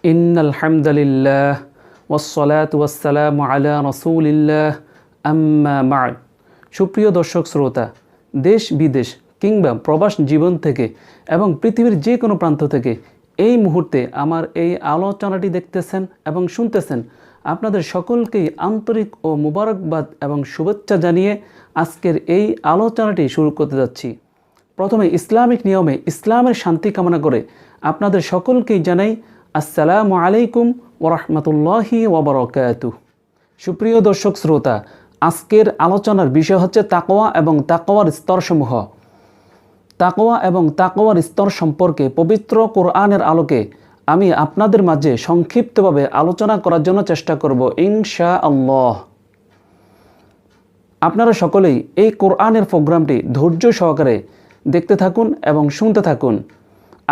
ইন্নাল হামদালিল্লাহ ওয়াসসালাতু ওয়াসসালামু আলা রাসূলিল্লাহ আম্মা বা'দ। সুপ্রিয় দর্শক শ্রোতা, দেশ বিদেশ কিংবা প্রবাস জীবন থেকে এবং পৃথিবীর যে কোনো প্রান্ত থেকে এই মুহূর্তে আমার এই আলোচনাটি দেখতেছেন এবং শুনতেছেন, আপনাদের সকলকেই আন্তরিক ও মুবারকবাদ এবং শুভেচ্ছা জানিয়ে আজকের এই আলোচনাটি শুরু করতে যাচ্ছি। প্রথমে ইসলামিক নিয়মে ইসলামের শান্তি কামনা করে আপনাদের সকলকেই জানাই আসসালামু আলাইকুম ওয়া রাহমাতুল্লাহি ওয়া বারাকাতুহু। সুপ্রিয় দর্শক শ্রোতা, আজকের আলোচনার বিষয় হচ্ছে তাকওয়া এবং তাকওয়ার স্তরসমূহ। তাকওয়া এবং তাকওয়ার স্তর সম্পর্কে পবিত্র কোরআনের আলোকে আমি আপনাদের মাঝে সংক্ষিপ্তভাবে আলোচনা করার জন্য চেষ্টা করব ইনশাআল্লাহ। আপনারা সকলেই এই কোরআনের প্রোগ্রামটি ধৈর্য সহকারে দেখতে থাকুন এবং শুনতে থাকুন।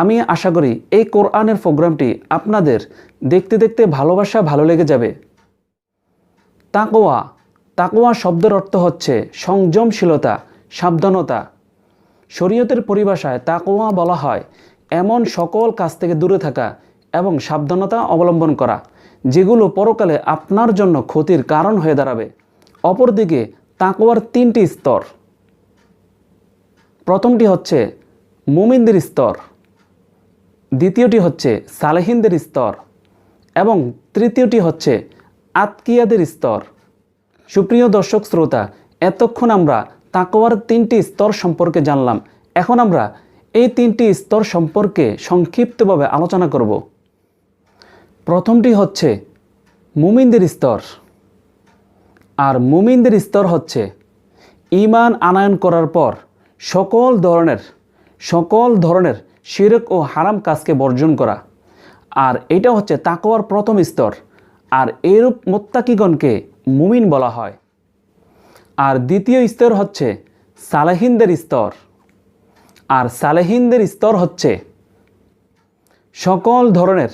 আমি আশা করি এই কোরআনের প্রোগ্রামটি আপনাদের দেখতে দেখতে ভালো লেগে যাবে। তাকওয়া, তাকওয়া শব্দের অর্থ হচ্ছে সংযমশীলতা, সাবধানতা। শরীয়তের পরিভাষায় তাকওয়া বলা হয় এমন সকল কাজ থেকে দূরে থাকা এবং সাবধানতা অবলম্বন করা যেগুলো পরকালে আপনার জন্য ক্ষতির কারণ হয়ে দাঁড়াবে। অপরদিকে তাকওয়ার তিনটি স্তর। প্রথমটি হচ্ছে মুমিনদের স্তর, দ্বিতীয়টি হচ্ছে সালেহিনদের স্তর এবং তৃতীয়টি হচ্ছে আতকিয়াদের স্তর। সুপ্রিয় দর্শক শ্রোতা, এতক্ষণ আমরা তাকওয়ার তিনটি স্তর সম্পর্কে জানলাম। এখন আমরা এই তিনটি স্তর সম্পর্কে সংক্ষিপ্তভাবে আলোচনা করব। প্রথমটি হচ্ছে মুমিনদের স্তর। আর মুমিনদের স্তর হচ্ছে ঈমান আনয়ন করার পর সকল ধরনের শিরক ও হারাম কাজকে বর্জন করা। আর এটা হচ্ছে তাকওয়ার প্রথম স্তর। আর এরূপ মুত্তাকিগণকে মুমিন বলা হয়। আর দ্বিতীয় স্তর হচ্ছে সালেহিনদের স্তর। আর সালেহিনদের স্তর হচ্ছে সকল ধরনের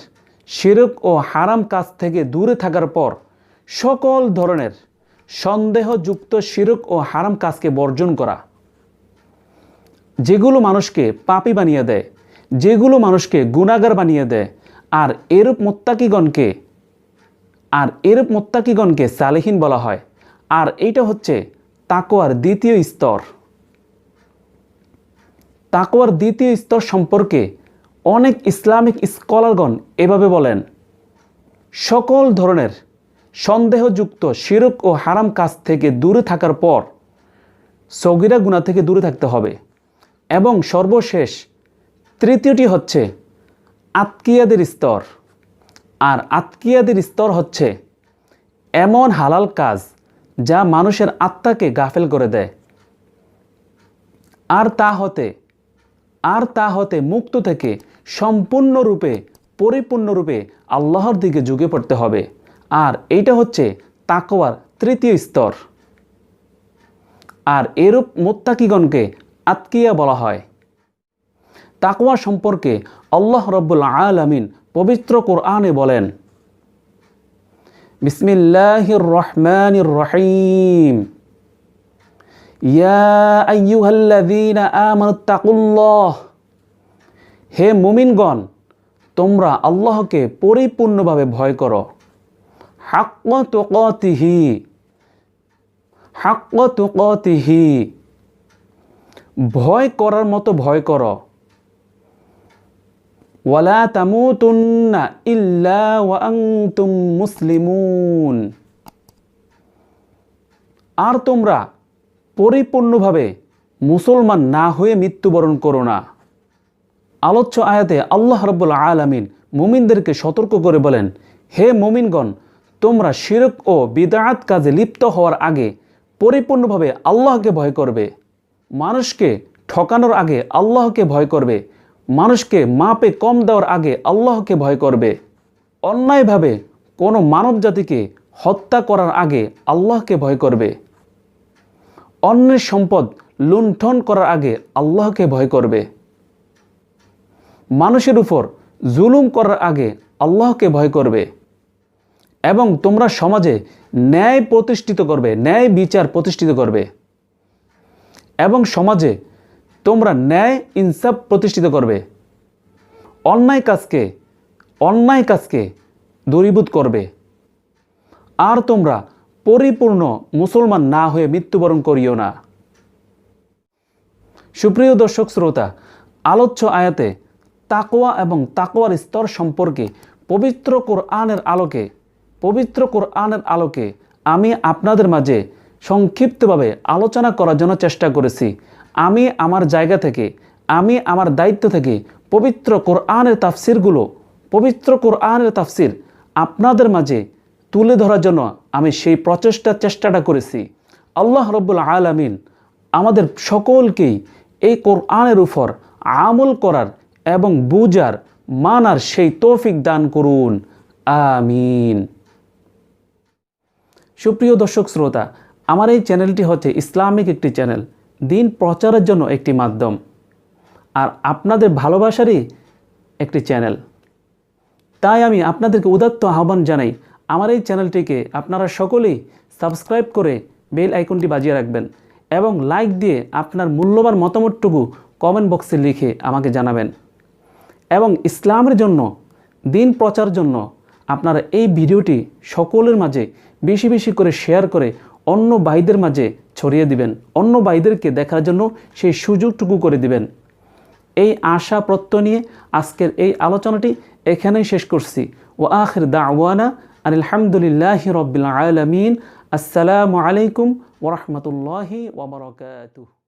শিরক ও হারাম কাজ থেকে দূরে থাকার পর সকল ধরনের সন্দেহযুক্ত শিরক ও হারাম কাজকে বর্জন করা, যেগুলো মানুষকে পাপী বানিয়ে দেয়, যেগুলো মানুষকে গুনাহগার বানিয়ে দেয়। আর এরূপ মুত্তাকিগণকে সালেহিন বলা হয়। আর এইটা হচ্ছে তাকওয়ার দ্বিতীয় স্তর। তাকওয়ার দ্বিতীয় স্তর সম্পর্কে অনেক ইসলামিক স্কলারগণ এভাবে বলেন, সকল ধরনের সন্দেহযুক্ত শিরক ও হারাম কাজ থেকে দূরে থাকার পর সগীরা গুনাহ থেকে দূরে থাকতে হবে। এবং সর্বশেষ তৃতীয়টি হচ্ছে আতকিয়াদের স্তর। আর আতকিয়াদের স্তর হচ্ছে এমন হালাল কাজ যা মানুষের আত্মাকে গাফেল করে দেয়। আর তা হতে মুক্ত থেকে পরিপূর্ণরূপে আল্লাহর দিকে ঝুঁকে পড়তে হবে। আর এইটা হচ্ছে তাকওয়ার তৃতীয় স্তর। আর এরূপ মুত্তাকিগণকে আতকিয়া বলা হয়। তাকওয়া সম্পর্কে আল্লাহ রাব্বুল আলামিন পবিত্র কোরআনে বলেন, বিসমিল্লাহির রহমানির রহিম, ইয়া আইয়ুহাল্লাযীনা আমানুত্তাকুল্লাহ, হে মুমিনগণ, তোমরা আল্লাহকে পরিপূর্ণভাবে ভয় করো। হাক্কা তুকাতিহি, ভয় করার মতো ভয় করো। ওয়ালা তামুতুন্না ইল্লা ওয়া আনতুম মুসলিমুন, আর তোমরা পরিপূর্ণভাবে মুসলমান না হয়ে মৃত্যুবরণ করো না। আলোচ্য আয়াতে আল্লাহ রাব্বুল আলামিন মুমিনদেরকে সতর্ক করে বলেন, হে মুমিনগণ, তোমরা শিরক ও বিদআত কাজে লিপ্ত হওয়ার আগে পরিপূর্ণভাবে আল্লাহকে ভয় করবে। মানুষকে ঠকানোর আগে আল্লাহকে ভয় করবে। মানুষকে মাপে কম দেওয়ার আগে আল্লাহকে ভয় করবে। অন্যায়ভাবে কোনো মানব জাতিকে হত্যা করার আগে আল্লাহকে ভয় করবে। অন্যের সম্পদ লুণ্ঠন করার আগে আল্লাহকে ভয় করবে। মানুষের উপর জুলুম করার আগে আল্লাহকে ভয় করবে। এবং তোমরা সমাজে ন্যায় বিচার প্রতিষ্ঠিত করবে। এবং সমাজে তোমরা ন্যায় ইনসাফ প্রতিষ্ঠিত করবে। অন্যায় কাজকে অন্যায় কাজকে দূরীভূত করবে। আর তোমরা পরিপূর্ণ মুসলমান না হয়ে মৃত্যুবরণ করিও না। সুপ্রিয় দর্শক শ্রোতা, আলোচ্য আয়াতে তাকওয়া এবং তাকওয়ার স্তর সম্পর্কে পবিত্র কোরআনের আলোকে আমি আপনাদের মাঝে সংক্ষিপ্তভাবে আলোচনা করার জন্য চেষ্টা করেছি। আমি আমার জায়গা থেকে, আমি আমার দায়িত্ব থেকে পবিত্র কোরআনের তাফসির আপনাদের মাঝে তুলে ধরার জন্য আমি সেই চেষ্টাটা করেছি। আল্লাহ রাব্বুল আলামিন আমাদের সকলকেই এই কোরআনের উপর আমল করার এবং বুঝার, মানার সেই তৌফিক দান করুন, আমিন। সুপ্রিয় দর্শক শ্রোতা, আমার এই চ্যানেলটি হচ্ছে ইসলামিক একটি চ্যানেল, দিন প্রচারের জন্য একটি মাধ্যম, আর আপনাদের ভালোবাসারই একটি চ্যানেল। তাই আমি আপনাদেরকে উদাত্ত আহ্বান জানাই, আমার এই চ্যানেলটিকে আপনারা সকলেই সাবস্ক্রাইব করে বেল আইকনটি বাজিয়ে রাখবেন এবং লাইক দিয়ে আপনার মূল্যবান মতামতটুকু কমেন্ট বক্সে লিখে আমাকে জানাবেন। এবং ইসলামের জন্য, দিন প্রচারের জন্য আপনারা এই ভিডিওটি সকলের মাঝে বেশি বেশি করে শেয়ার করে অন্য ভাইদের মাঝে ছড়িয়ে দিবেন, অন্য ভাইদেরকে দেখার জন্য সেই সুযোগটুকু করে দিবেন। এই আশা প্রত্যয় নিয়ে আজকের এই আলোচনাটি এখানেই শেষ করছি। ওয়া আখির দাওয়ানা আলহামদুলিল্লাহি রাব্বিল আলামিন। আসসালামু আলাইকুম ওয়া রাহমাতুল্লাহি ওয়া বারাকাতুহু।